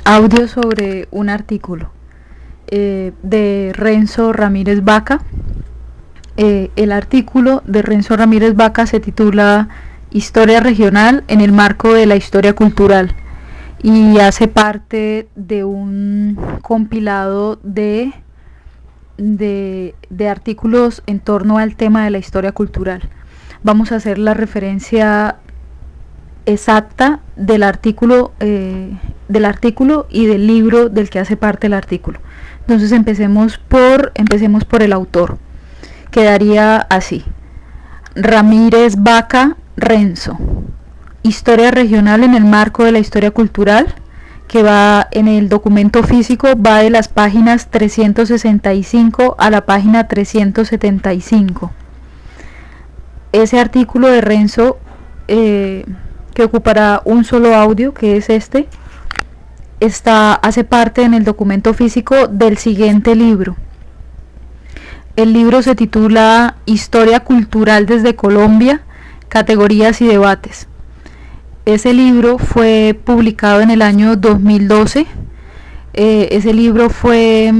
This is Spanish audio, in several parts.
Audio sobre un artículo de Renzo Ramírez Vaca. El artículo de Renzo Ramírez Vaca se titula Historia regional en el marco de la historia cultural y hace parte de un compilado de artículos en torno al tema de la historia cultural. Vamos a hacer la referencia exacta del artículo y del libro del que hace parte el artículo. Entonces empecemos por el autor. Quedaría así: Ramírez Vaca Renzo, historia regional en el marco de la historia cultural, que va en el documento físico, va de las páginas 365 a la página 375. Ese artículo de Renzo, que ocupará un solo audio, que es este, hace parte en el documento físico del siguiente libro. El libro se titula Historia Cultural desde Colombia, Categorías y Debates. Ese libro fue publicado en el año 2012. Ese libro fue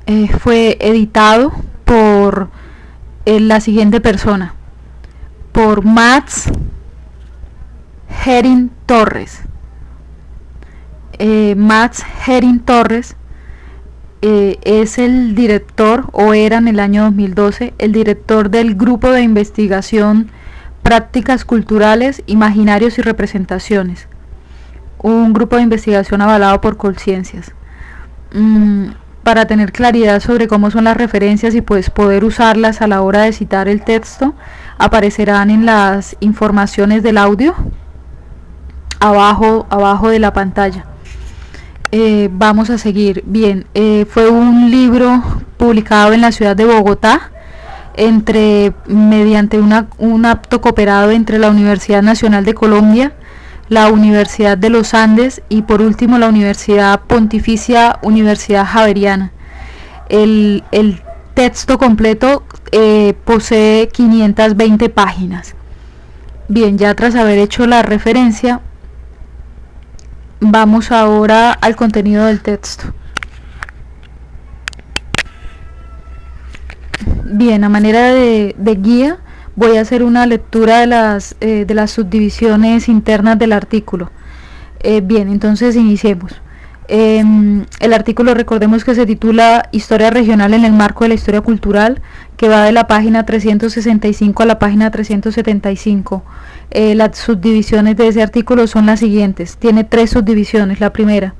editado por la siguiente persona, por Max Herring Torres. Max Herring Torres es el director, o era en el año 2012, el director del Grupo de Investigación Prácticas Culturales, Imaginarios y Representaciones, un grupo de investigación avalado por Colciencias. Para tener claridad sobre cómo son las referencias y pues poder usarlas a la hora de citar el texto, aparecerán en las informaciones del audio abajo de la pantalla. Vamos a seguir. Bien, fue un libro publicado en la ciudad de Bogotá mediante un acto cooperado entre la Universidad Nacional de Colombia, la Universidad de los Andes y por último la Universidad Pontificia Universidad Javeriana. El texto completo posee 520 páginas. Bien, ya tras haber hecho la referencia, vamos ahora al contenido del texto. Bien, a manera de guía voy a hacer una lectura de las subdivisiones internas del artículo. Bien, entonces iniciemos. El artículo, recordemos que se titula Historia regional en el marco de la historia cultural, que va de la página 365 a la página 375. Las subdivisiones de ese artículo son las siguientes. Tiene 3 subdivisiones. La primera,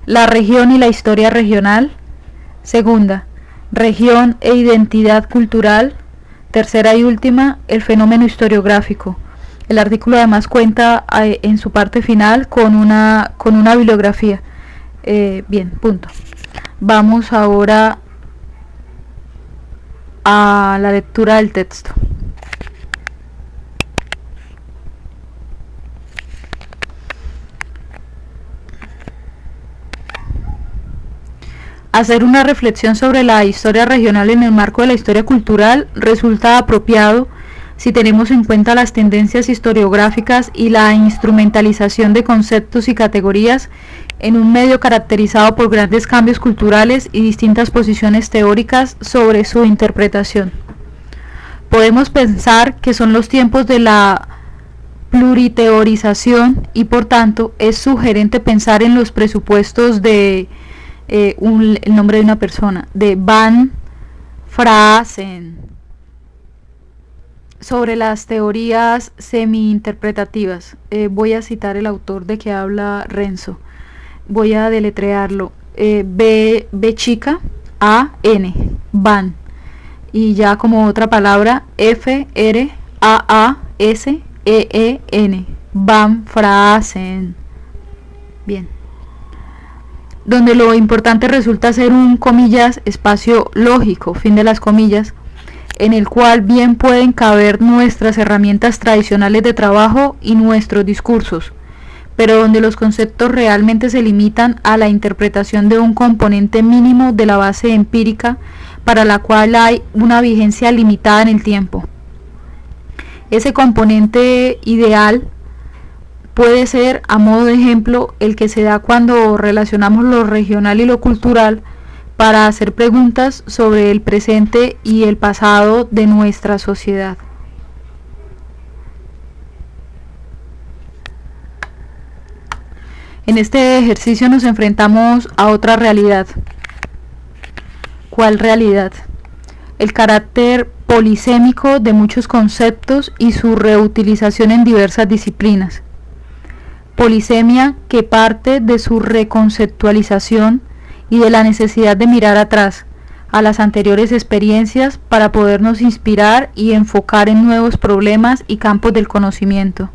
la región y la historia regional. Segunda, región e identidad cultural. Tercera y última, el fenómeno historiográfico. El artículo además cuenta en su parte final con una bibliografía. Bien, punto. Vamos ahora a la lectura del texto. Hacer una reflexión sobre la historia regional en el marco de la historia cultural resulta apropiado si tenemos en cuenta las tendencias historiográficas y la instrumentalización de conceptos y categorías en un medio caracterizado por grandes cambios culturales y distintas posiciones teóricas sobre su interpretación. Podemos pensar que son los tiempos de la pluriteorización y por tanto es sugerente pensar en los presupuestos de el nombre de una persona, de Van Fraassen, sobre las teorías semi-interpretativas. Voy a citar el autor de que habla Renzo. Voy a deletrearlo. B chica A N, Van, y ya como otra palabra F R A A S E E N, Van Fraassen. Bien. Donde lo importante resulta ser un, comillas, espacio lógico, fin de las comillas, en el cual bien pueden caber nuestras herramientas tradicionales de trabajo y nuestros discursos, pero donde los conceptos realmente se limitan a la interpretación de un componente mínimo de la base empírica para la cual hay una vigencia limitada en el tiempo. Ese componente ideal puede ser, a modo de ejemplo, el que se da cuando relacionamos lo regional y lo cultural para hacer preguntas sobre el presente y el pasado de nuestra sociedad. En este ejercicio nos enfrentamos a otra realidad. ¿Cuál realidad? El carácter polisémico de muchos conceptos y su reutilización en diversas disciplinas. Polisemia que parte de su reconceptualización y de la necesidad de mirar atrás, a las anteriores experiencias para podernos inspirar y enfocar en nuevos problemas y campos del conocimiento.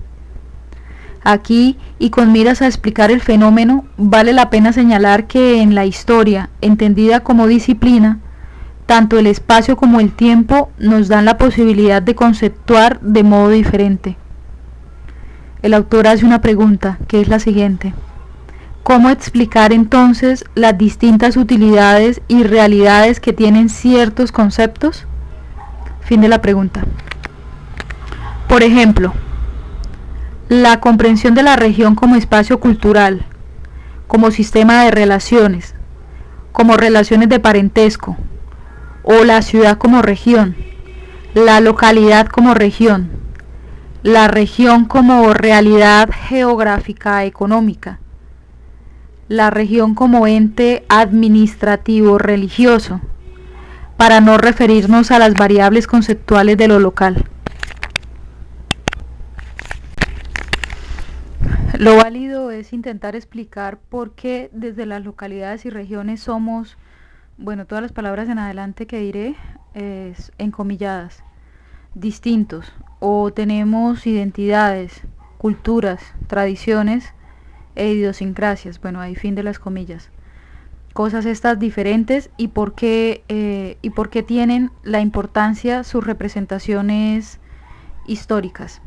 Aquí, y con miras a explicar el fenómeno, vale la pena señalar que en la historia, entendida como disciplina, tanto el espacio como el tiempo nos dan la posibilidad de conceptuar de modo diferente. El autor hace una pregunta, que es la siguiente: ¿cómo explicar entonces las distintas utilidades y realidades que tienen ciertos conceptos? Fin de la pregunta. Por ejemplo, la comprensión de la región como espacio cultural, como sistema de relaciones, como relaciones de parentesco, o la ciudad como región, la localidad como región, la región como realidad geográfica económica, la región como ente administrativo religioso, para no referirnos a las variables conceptuales de lo local. Lo válido es intentar explicar por qué desde las localidades y regiones somos, bueno, todas las palabras en adelante que diré encomilladas, distintos, o tenemos identidades, culturas, tradiciones e idiosincrasias, bueno, ahí fin de las comillas. Cosas estas diferentes y por qué tienen la importancia sus representaciones históricas.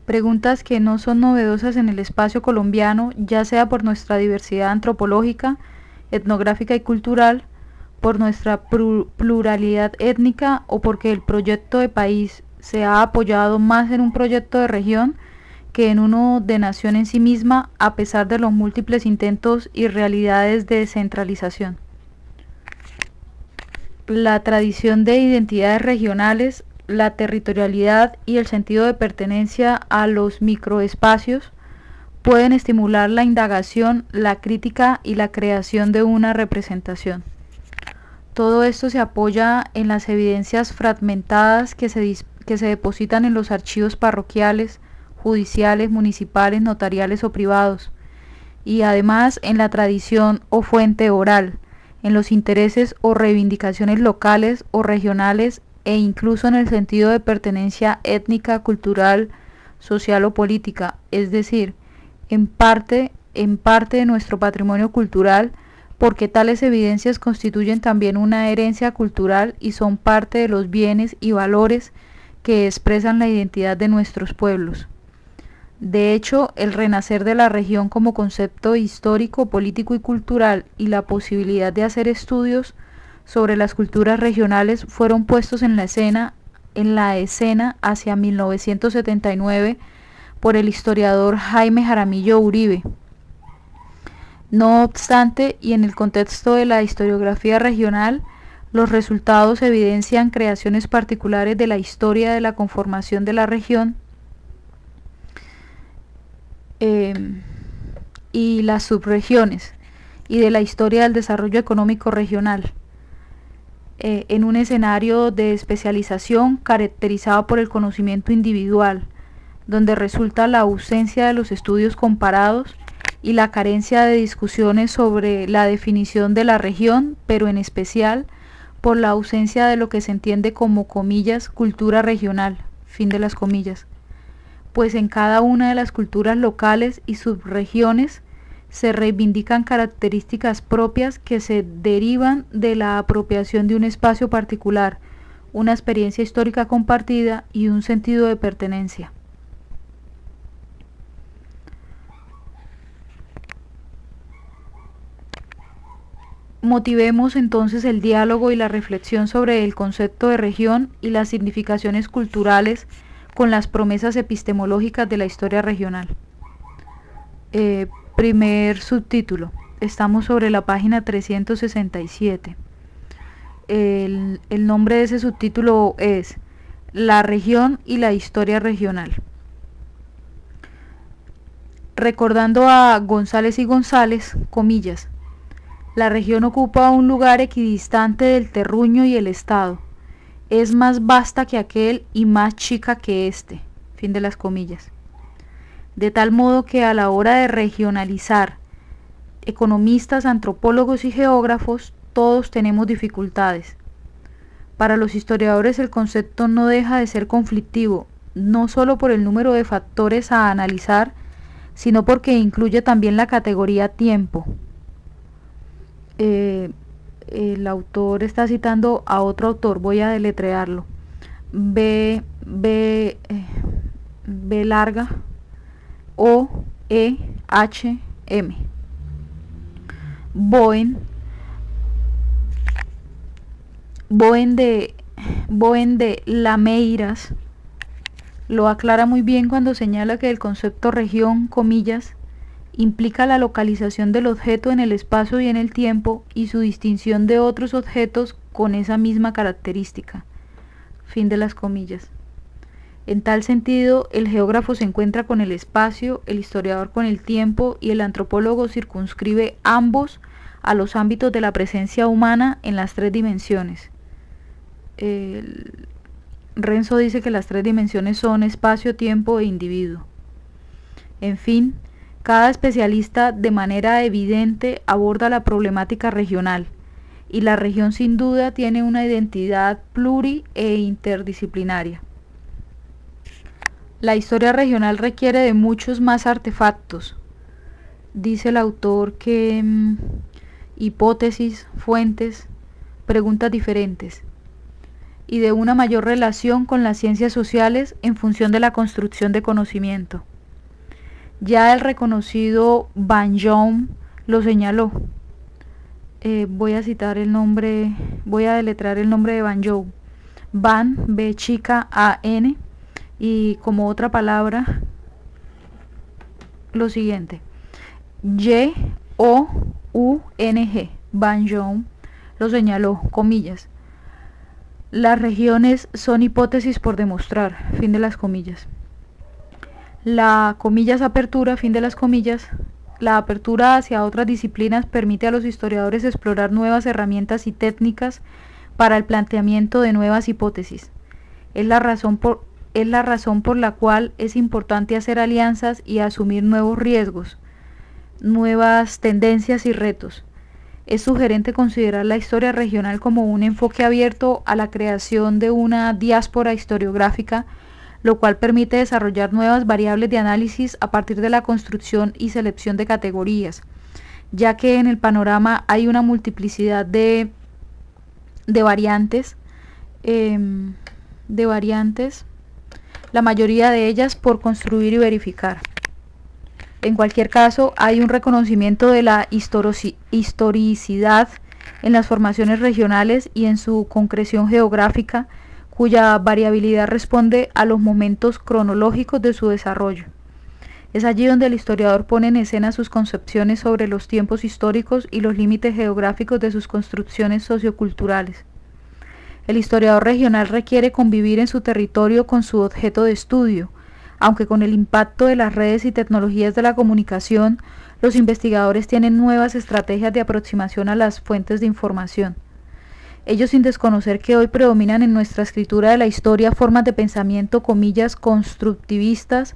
Preguntas que no son novedosas en el espacio colombiano, ya sea por nuestra diversidad antropológica, etnográfica y cultural, por nuestra pluralidad étnica o porque el proyecto de país se ha apoyado más en un proyecto de región que en uno de nación en sí misma, a pesar de los múltiples intentos y realidades de descentralización. La tradición de identidades regionales, la territorialidad y el sentido de pertenencia a los microespacios pueden estimular la indagación, la crítica y la creación de una representación. Todo esto se apoya en las evidencias fragmentadas que se depositan en los archivos parroquiales, judiciales, municipales, notariales o privados, y además en la tradición o fuente oral, en los intereses o reivindicaciones locales o regionales e incluso en el sentido de pertenencia étnica, cultural, social o política, es decir, en parte de nuestro patrimonio cultural, porque tales evidencias constituyen también una herencia cultural y son parte de los bienes y valores que expresan la identidad de nuestros pueblos. De hecho, el renacer de la región como concepto histórico, político y cultural y la posibilidad de hacer estudios sobre las culturas regionales fueron puestos en la escena hacia 1979 por el historiador Jaime Jaramillo Uribe. No obstante, y en el contexto de la historiografía regional, los resultados evidencian creaciones particulares de la historia de la conformación de la región y las subregiones, y de la historia del desarrollo económico regional, en un escenario de especialización caracterizado por el conocimiento individual, donde resulta la ausencia de los estudios comparados y la carencia de discusiones sobre la definición de la región, pero en especial por la ausencia de lo que se entiende como, comillas, cultura regional, fin de las comillas, pues en cada una de las culturas locales y subregiones se reivindican características propias que se derivan de la apropiación de un espacio particular, una experiencia histórica compartida y un sentido de pertenencia. Motivemos entonces el diálogo y la reflexión sobre el concepto de región y las significaciones culturales con las promesas epistemológicas de la historia regional. Primer subtítulo. Estamos sobre la página 367. El nombre de ese subtítulo es La región y la historia regional. Recordando a González y González, comillas, la región ocupa un lugar equidistante del terruño y el Estado. Es más vasta que aquel y más chica que este. Fin de las comillas. De tal modo que a la hora de regionalizar, economistas, antropólogos y geógrafos, todos tenemos dificultades. Para los historiadores el concepto no deja de ser conflictivo, no solo por el número de factores a analizar, sino porque incluye también la categoría tiempo. El autor está citando a otro autor, voy a deletrearlo. B larga O E H M. Boen de Lameiras lo aclara muy bien cuando señala que el concepto región, comillas, implica la localización del objeto en el espacio y en el tiempo y su distinción de otros objetos con esa misma característica. Fin de las comillas. En tal sentido, el geógrafo se encuentra con el espacio, el historiador con el tiempo y el antropólogo circunscribe ambos a los ámbitos de la presencia humana en las tres dimensiones. Renzo dice que las tres dimensiones son espacio, tiempo e individuo. En fin, cada especialista de manera evidente aborda la problemática regional, y la región sin duda tiene una identidad pluri e interdisciplinaria. La historia regional requiere de muchos más artefactos. Dice el autor que hipótesis, fuentes, preguntas diferentes, y de una mayor relación con las ciencias sociales en función de la construcción de conocimiento. Ya el reconocido Banjom lo señaló. Voy a citar el nombre, voy a deletrear el nombre de Banjom. Ban, B chica, A N, y como otra palabra, lo siguiente. Y-O-U-N-G. Banjom lo señaló, comillas. Las regiones son hipótesis por demostrar, fin de las comillas. La comillas apertura, fin de las comillas, la apertura hacia otras disciplinas permite a los historiadores explorar nuevas herramientas y técnicas para el planteamiento de nuevas hipótesis. Es la razón por la cual es importante hacer alianzas y asumir nuevos riesgos, nuevas tendencias y retos. Es sugerente considerar la historia regional como un enfoque abierto a la creación de una diáspora historiográfica, lo cual permite desarrollar nuevas variables de análisis a partir de la construcción y selección de categorías, ya que en el panorama hay una multiplicidad de variantes, la mayoría de ellas por construir y verificar. En cualquier caso, hay un reconocimiento de la historicidad en las formaciones regionales y en su concreción geográfica, cuya variabilidad responde a los momentos cronológicos de su desarrollo. Es allí donde el historiador pone en escena sus concepciones sobre los tiempos históricos y los límites geográficos de sus construcciones socioculturales. El historiador regional requiere convivir en su territorio con su objeto de estudio, aunque con el impacto de las redes y tecnologías de la comunicación, los investigadores tienen nuevas estrategias de aproximación a las fuentes de información. Ello sin desconocer que hoy predominan en nuestra escritura de la historia formas de pensamiento, comillas, constructivistas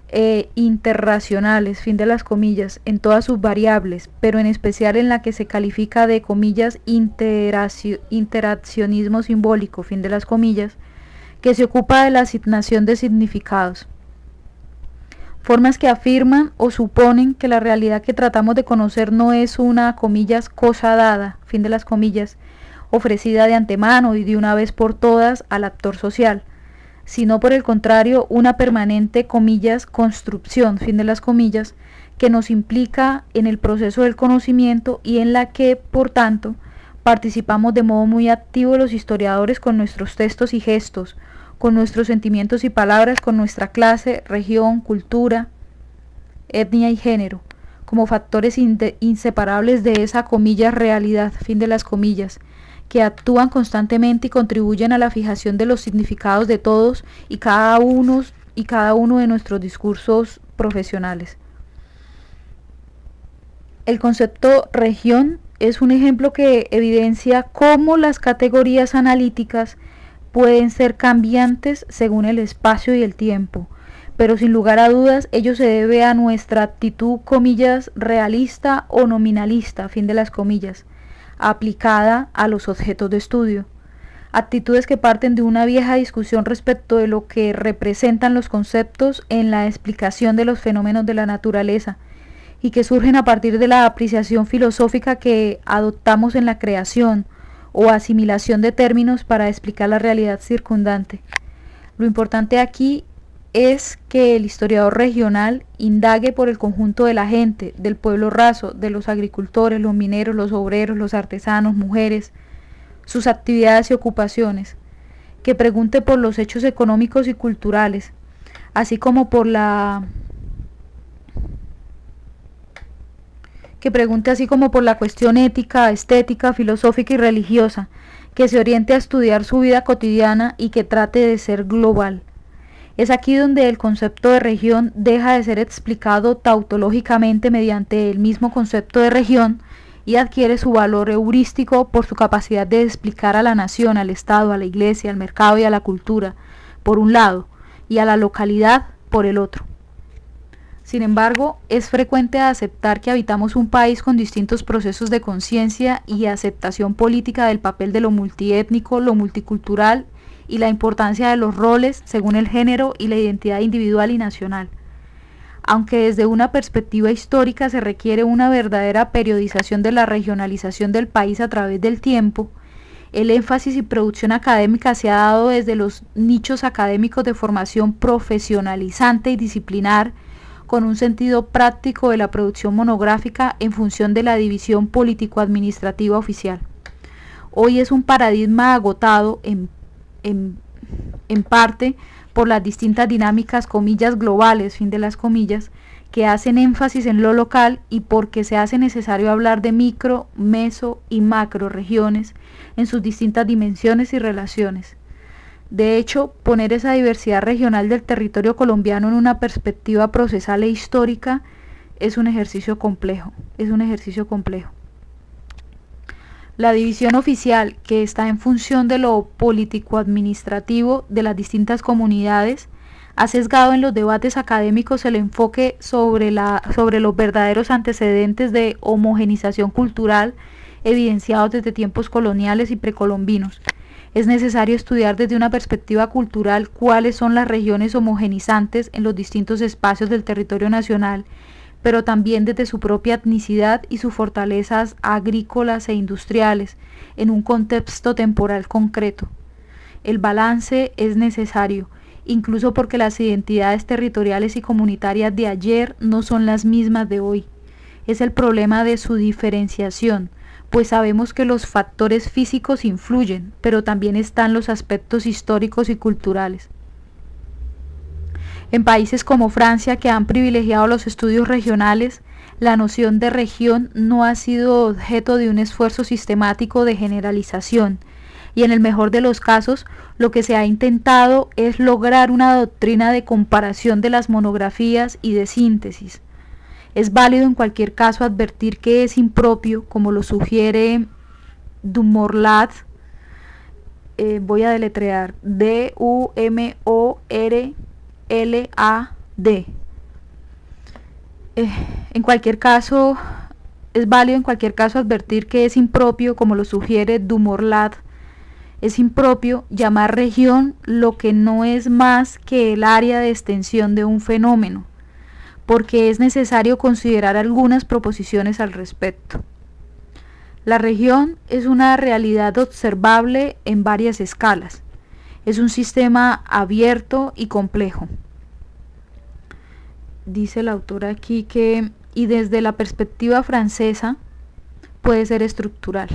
e interracionales, fin de las comillas, en todas sus variables, pero en especial en la que se califica de, comillas, interaccionismo simbólico, fin de las comillas, que se ocupa de la asignación de significados. Formas que afirman o suponen que la realidad que tratamos de conocer no es una, comillas, cosa dada, fin de las comillas, ofrecida de antemano y de una vez por todas al actor social, sino por el contrario una permanente, comillas, construcción, fin de las comillas, que nos implica en el proceso del conocimiento y en la que, por tanto, participamos de modo muy activo los historiadores con nuestros textos y gestos, con nuestros sentimientos y palabras, con nuestra clase, región, cultura, etnia y género, como factores inseparables de esa comillas realidad, fin de las comillas, que actúan constantemente y contribuyen a la fijación de los significados de todos y cada uno de nuestros discursos profesionales. El concepto región es un ejemplo que evidencia cómo las categorías analíticas pueden ser cambiantes según el espacio y el tiempo, pero sin lugar a dudas ello se debe a nuestra actitud, comillas, realista o nominalista, fin de las comillas, aplicada a los objetos de estudio. Actitudes que parten de una vieja discusión respecto de lo que representan los conceptos en la explicación de los fenómenos de la naturaleza y que surgen a partir de la apreciación filosófica que adoptamos en la creación o asimilación de términos para explicar la realidad circundante. Lo importante aquí es que el historiador regional indague por el conjunto de la gente, del pueblo raso, de los agricultores, los mineros, los obreros, los artesanos, mujeres, sus actividades y ocupaciones, que pregunte por los hechos económicos y culturales, así como por la cuestión ética, estética, filosófica y religiosa, que se oriente a estudiar su vida cotidiana y que trate de ser global. Es aquí donde el concepto de región deja de ser explicado tautológicamente mediante el mismo concepto de región y adquiere su valor heurístico por su capacidad de explicar a la nación, al Estado, a la Iglesia, al mercado y a la cultura, por un lado, y a la localidad por el otro. Sin embargo, es frecuente aceptar que habitamos un país con distintos procesos de conciencia y aceptación política del papel de lo multiétnico, lo multicultural y la importancia de los roles según el género y la identidad individual y nacional. Aunque desde una perspectiva histórica se requiere una verdadera periodización de la regionalización del país a través del tiempo, el énfasis y producción académica se ha dado desde los nichos académicos de formación profesionalizante y disciplinar, con un sentido práctico de la producción monográfica en función de la división político-administrativa oficial. Hoy es un paradigma agotado en parte por las distintas dinámicas, comillas, globales, fin de las comillas, que hacen énfasis en lo local y porque se hace necesario hablar de micro, meso y macro regiones en sus distintas dimensiones y relaciones. De hecho, poner esa diversidad regional del territorio colombiano en una perspectiva procesal e histórica es un ejercicio complejo. La división oficial, que está en función de lo político-administrativo de las distintas comunidades, ha sesgado en los debates académicos el enfoque sobre los verdaderos antecedentes de homogenización cultural evidenciados desde tiempos coloniales y precolombinos. Es necesario estudiar desde una perspectiva cultural cuáles son las regiones homogenizantes en los distintos espacios del territorio nacional, pero también desde su propia etnicidad y sus fortalezas agrícolas e industriales, en un contexto temporal concreto. El balance es necesario, incluso porque las identidades territoriales y comunitarias de ayer no son las mismas de hoy. Es el problema de su diferenciación, pues sabemos que los factores físicos influyen, pero también están los aspectos históricos y culturales. En países como Francia, que han privilegiado los estudios regionales, la noción de región no ha sido objeto de un esfuerzo sistemático de generalización, y en el mejor de los casos, lo que se ha intentado es lograr una doctrina de comparación de las monografías y de síntesis. Es válido en cualquier caso advertir que es impropio, como lo sugiere Dumorlad, voy a deletrear, D-U-M-O-R-L-A-D. En cualquier caso, es válido en cualquier caso advertir que es impropio, como lo sugiere Dumorlad, es impropio llamar región lo que no es más que el área de extensión de un fenómeno, porque es necesario considerar algunas proposiciones al respecto. La región es una realidad observable en varias escalas. Es un sistema abierto y complejo. Dice el autor aquí que y desde la perspectiva francesa puede ser estructural.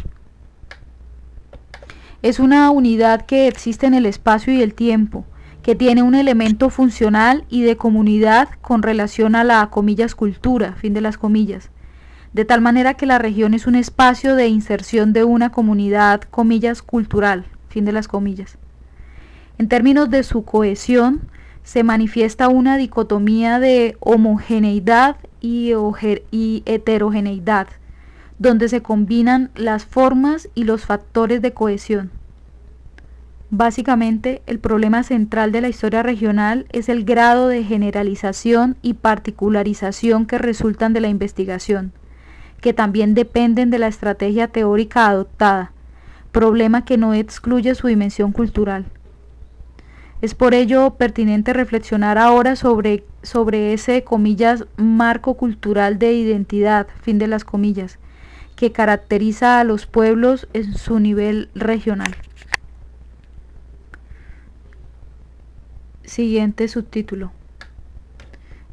Es una unidad que existe en el espacio y el tiempo, que tiene un elemento funcional y de comunidad con relación a la, comillas, cultura, fin de las comillas, de tal manera que la región es un espacio de inserción de una comunidad, comillas, cultural, fin de las comillas. En términos de su cohesión, se manifiesta una dicotomía de homogeneidad y heterogeneidad, donde se combinan las formas y los factores de cohesión. Básicamente, el problema central de la historia regional es el grado de generalización y particularización que resultan de la investigación, que también dependen de la estrategia teórica adoptada, problema que no excluye su dimensión cultural. Es por ello pertinente reflexionar ahora sobre ese, comillas, marco cultural de identidad, fin de las comillas, que caracteriza a los pueblos en su nivel regional. Siguiente subtítulo.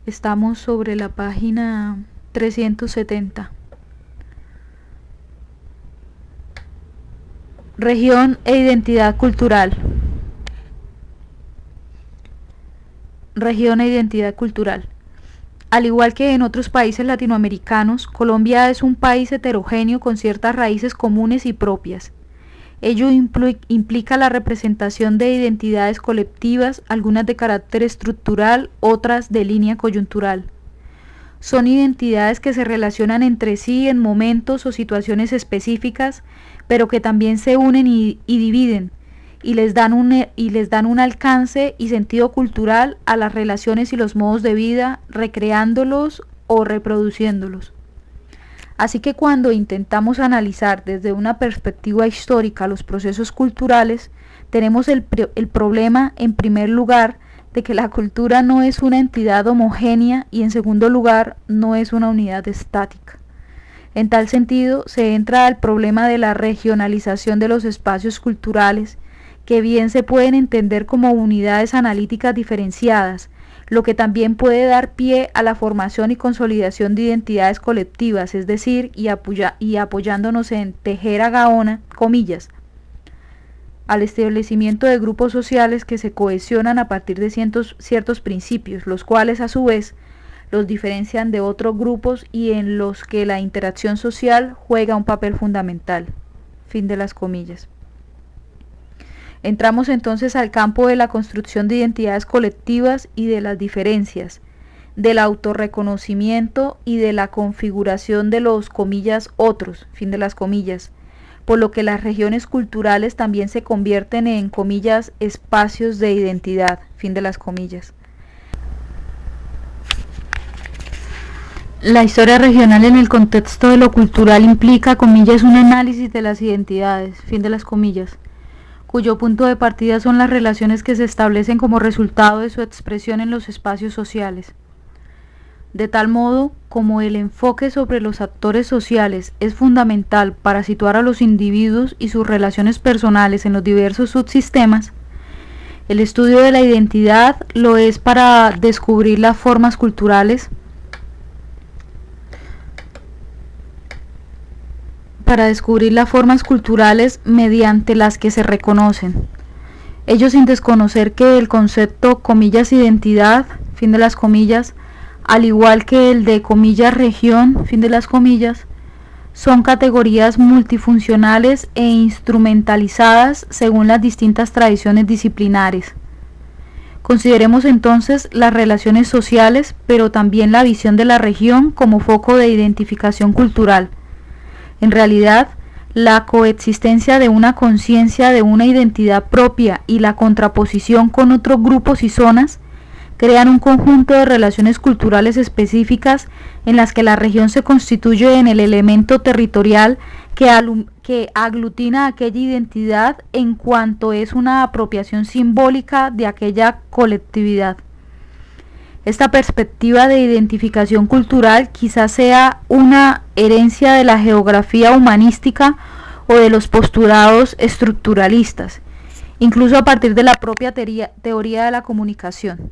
Estamos sobre la página 370. Región e identidad cultural. Región e identidad cultural. Al igual que en otros países latinoamericanos, Colombia es un país heterogéneo con ciertas raíces comunes y propias. Ello implica la representación de identidades colectivas, algunas de carácter estructural, otras de línea coyuntural. Son identidades que se relacionan entre sí en momentos o situaciones específicas, pero que también se unen y dividen, y les dan un alcance y sentido cultural a las relaciones y los modos de vida, recreándolos o reproduciéndolos. Así que cuando intentamos analizar desde una perspectiva histórica los procesos culturales, tenemos el problema, en primer lugar, de que la cultura no es una entidad homogénea y, en segundo lugar, no es una unidad estática. En tal sentido, se entra al problema de la regionalización de los espacios culturales, que bien se pueden entender como unidades analíticas diferenciadas, lo que también puede dar pie a la formación y consolidación de identidades colectivas, es decir, y apoyándonos en tejer a Gaona, comillas, al establecimiento de grupos sociales que se cohesionan a partir de ciertos principios, los cuales a su vez los diferencian de otros grupos y en los que la interacción social juega un papel fundamental. Fin de las comillas. Entramos entonces al campo de la construcción de identidades colectivas y de las diferencias, del autorreconocimiento y de la configuración de los, comillas, otros, fin de las comillas, por lo que las regiones culturales también se convierten en, comillas, espacios de identidad, fin de las comillas. La historia regional en el contexto de lo cultural implica, comillas, un análisis de las identidades, fin de las comillas, cuyo punto de partida son las relaciones que se establecen como resultado de su expresión en los espacios sociales. De tal modo, como el enfoque sobre los actores sociales es fundamental para situar a los individuos y sus relaciones personales en los diversos subsistemas, el estudio de la identidad lo es para descubrir las formas culturales, mediante las que se reconocen. Ello sin desconocer que el concepto, comillas, identidad, fin de las comillas, al igual que el de, comillas, región, fin de las comillas, son categorías multifuncionales e instrumentalizadas según las distintas tradiciones disciplinares. Consideremos entonces las relaciones sociales, pero también la visión de la región como foco de identificación cultural. En realidad, la coexistencia de una conciencia de una identidad propia y la contraposición con otros grupos y zonas crean un conjunto de relaciones culturales específicas en las que la región se constituye en el elemento territorial que aglutina aquella identidad en cuanto es una apropiación simbólica de aquella colectividad. Esta perspectiva de identificación cultural quizás sea una herencia de la geografía humanística o de los postulados estructuralistas, incluso a partir de la propia teoría de la comunicación.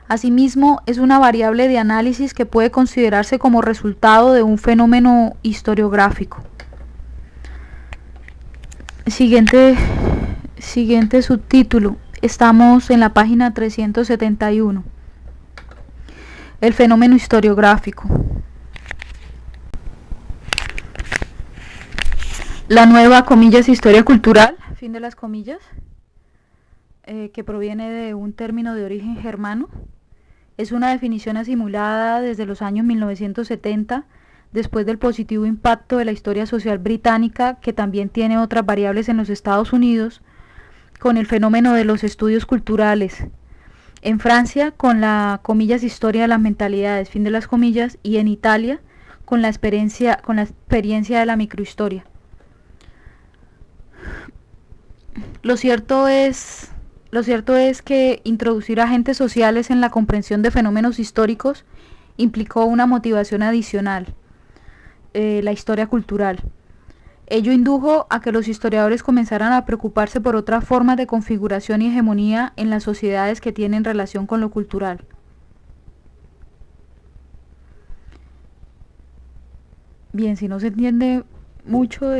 Asimismo, es una variable de análisis que puede considerarse como resultado de un fenómeno historiográfico. Siguiente subtítulo. Estamos en la página 371. El fenómeno historiográfico. La nueva, comillas, historia cultural, fin de las comillas, que proviene de un término de origen germano, es una definición asimilada desde los años 1970, después del positivo impacto de la historia social británica, que también tiene otras variables en los Estados Unidos, con el fenómeno de los estudios culturales. En Francia, con la, comillas, historia de las mentalidades, fin de las comillas, y en Italia, con la experiencia de la microhistoria. Lo cierto es que introducir agentes sociales en la comprensión de fenómenos históricos implicó una motivación adicional, la historia cultural. Ello indujo a que los historiadores comenzaran a preocuparse por otras formas de configuración y hegemonía en las sociedades que tienen relación con lo cultural. Bien, si no se entiende mucho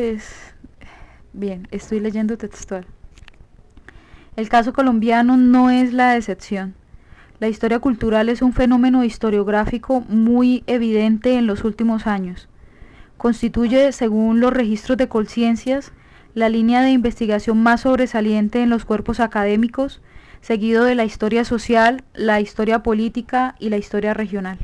Bien, estoy leyendo textual. El caso colombiano no es la excepción. La historia cultural es un fenómeno historiográfico muy evidente en los últimos años. Constituye, según los registros de Colciencias, la línea de investigación más sobresaliente en los cuerpos académicos, seguido de la historia social, la historia política y la historia regional.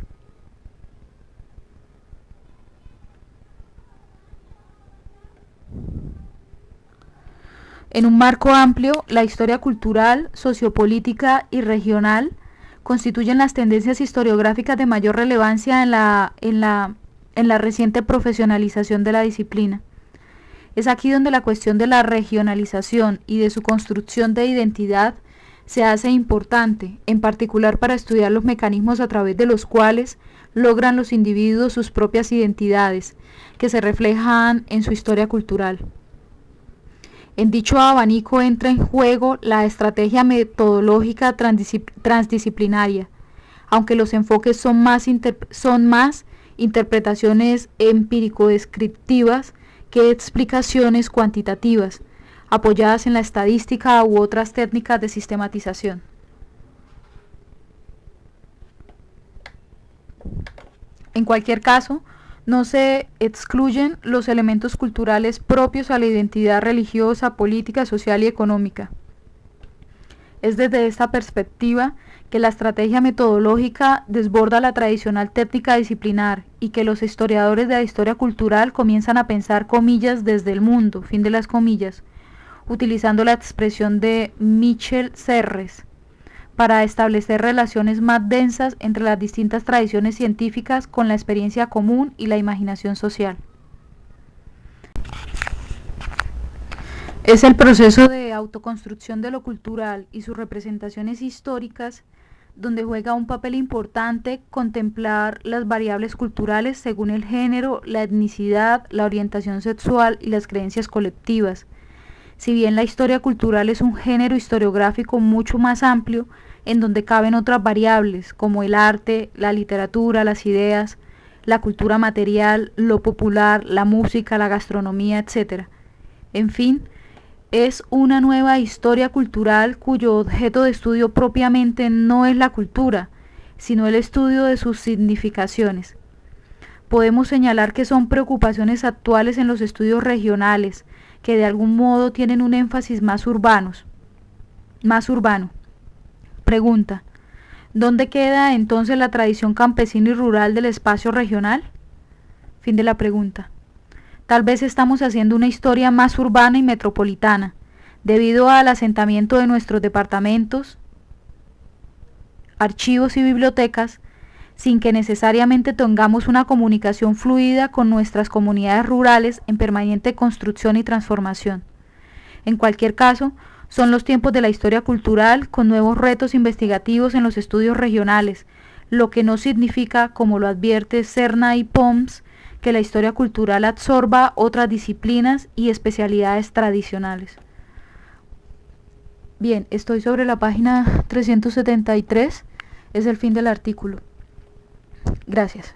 En un marco amplio, la historia cultural, sociopolítica y regional constituyen las tendencias historiográficas de mayor relevancia en la reciente profesionalización de la disciplina. Es aquí donde la cuestión de la regionalización y de su construcción de identidad se hace importante, en particular para estudiar los mecanismos a través de los cuales logran los individuos sus propias identidades, que se reflejan en su historia cultural. En dicho abanico entra en juego la estrategia metodológica transdisciplinaria, aunque los enfoques son más interpretaciones empírico-descriptivas que explicaciones cuantitativas, apoyadas en la estadística u otras técnicas de sistematización. En cualquier caso, no se excluyen los elementos culturales propios a la identidad religiosa, política, social y económica. Es desde esta perspectiva que la estrategia metodológica desborda la tradicional técnica disciplinar y que los historiadores de la historia cultural comienzan a pensar comillas desde el mundo, fin de las comillas, utilizando la expresión de Michel Serres, para establecer relaciones más densas entre las distintas tradiciones científicas con la experiencia común y la imaginación social. Es el proceso de autoconstrucción de lo cultural y sus representaciones históricas donde juega un papel importante contemplar las variables culturales según el género, la etnicidad, la orientación sexual y las creencias colectivas. Si bien la historia cultural es un género historiográfico mucho más amplio, en donde caben otras variables como el arte, la literatura, las ideas, la cultura material, lo popular, la música, la gastronomía, etc. En fin, es una nueva historia cultural cuyo objeto de estudio propiamente no es la cultura, sino el estudio de sus significaciones. Podemos señalar que son preocupaciones actuales en los estudios regionales, que de algún modo tienen un énfasis más urbano. Pregunta: ¿dónde queda entonces la tradición campesina y rural del espacio regional? Fin de la pregunta. Tal vez estamos haciendo una historia más urbana y metropolitana, debido al asentamiento de nuestros departamentos, archivos y bibliotecas, sin que necesariamente tengamos una comunicación fluida con nuestras comunidades rurales en permanente construcción y transformación. En cualquier caso, son los tiempos de la historia cultural con nuevos retos investigativos en los estudios regionales, lo que no significa, como lo advierte Serna y Pons, que la historia cultural absorba otras disciplinas y especialidades tradicionales. Bien, estoy sobre la página 373 es el fin del artículo. Gracias.